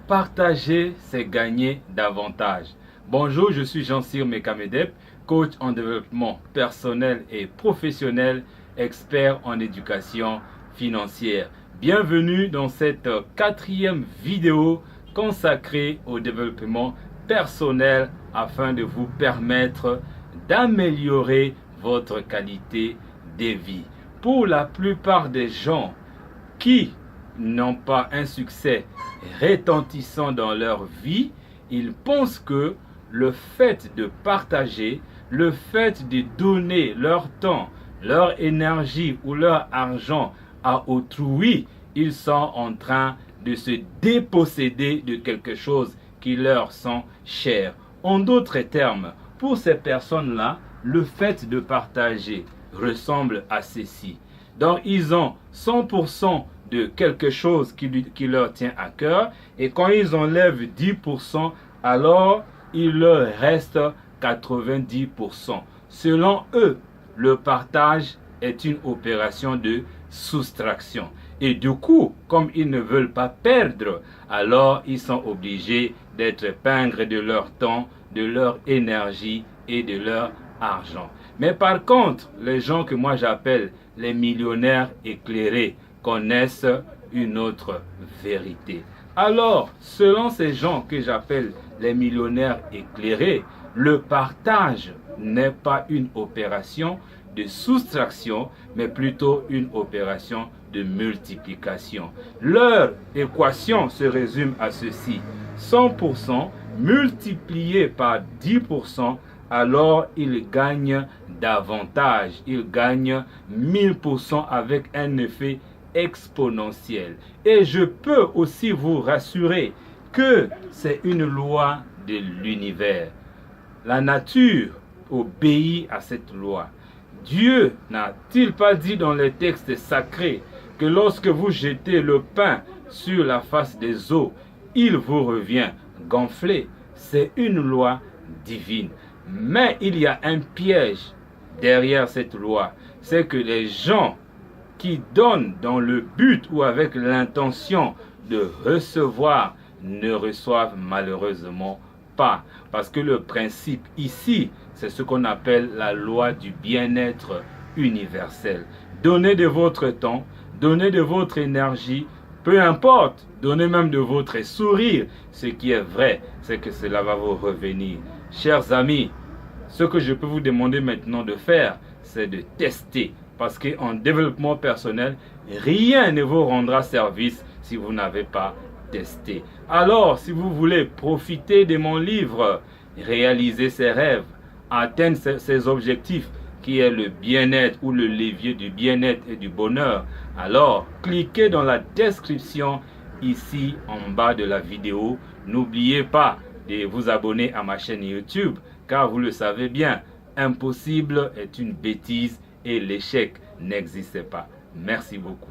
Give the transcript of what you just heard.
Partager, c'est gagner davantage. Bonjour, je suis Jean-Cyr Mekamedep, coach en développement personnel et professionnel, expert en éducation financière. Bienvenue dans cette quatrième vidéo consacrée au développement personnel afin de vous permettre d'améliorer votre qualité de vie. Pour la plupart des gens qui n'ont pas un succès retentissant dans leur vie, ils pensent que le fait de partager, le fait de donner leur temps, leur énergie ou leur argent à autrui, ils sont en train de se déposséder de quelque chose qui leur sont chers. En d'autres termes, pour ces personnes-là, le fait de partager ressemble à ceci. Donc, ils ont 100% de quelque chose qui leur tient à cœur, et quand ils enlèvent 10%, alors il leur reste 90%. Selon eux, le partage est une opération de soustraction. Et du coup, comme ils ne veulent pas perdre, alors ils sont obligés d'être pingres de leur temps, de leur énergie et de leur argent. Mais par contre, les gens que moi j'appelle les millionnaires éclairés connaissent une autre vérité. Alors, selon ces gens que j'appelle les millionnaires éclairés, le partage n'est pas une opération de soustraction, mais plutôt une opération de multiplication. Leur équation se résume à ceci: 100% multiplié par 10%, alors ils gagnent davantage. Ils gagnent 1000% avec un effet exponentiel. Et je peux aussi vous rassurer que c'est une loi de l'univers. La nature obéit à cette loi. Dieu n'a-t-il pas dit dans les textes sacrés que lorsque vous jetez le pain sur la face des eaux, il vous revient gonflé? C'est une loi divine. Mais il y a un piège derrière cette loi. C'est que les gens qui donnent dans le but ou avec l'intention de recevoir ne reçoivent malheureusement pas. Parce que le principe ici, c'est ce qu'on appelle la loi du bien-être universel. Donnez de votre temps, donnez de votre énergie, peu importe, donnez même de votre sourire. Ce qui est vrai, c'est que cela va vous revenir. Chers amis, ce que je peux vous demander maintenant de faire, c'est de tester. Parce qu'en développement personnel, rien ne vous rendra service si vous n'avez pas testé. Alors, si vous voulez profiter de mon livre, réaliser ses rêves, atteindre ses objectifs, qui est le bien-être ou le levier du bien-être et du bonheur, alors cliquez dans la description ici en bas de la vidéo. N'oubliez pas de vous abonner à ma chaîne YouTube, car vous le savez bien, impossible est une bêtise et l'échec n'existe pas. Merci beaucoup.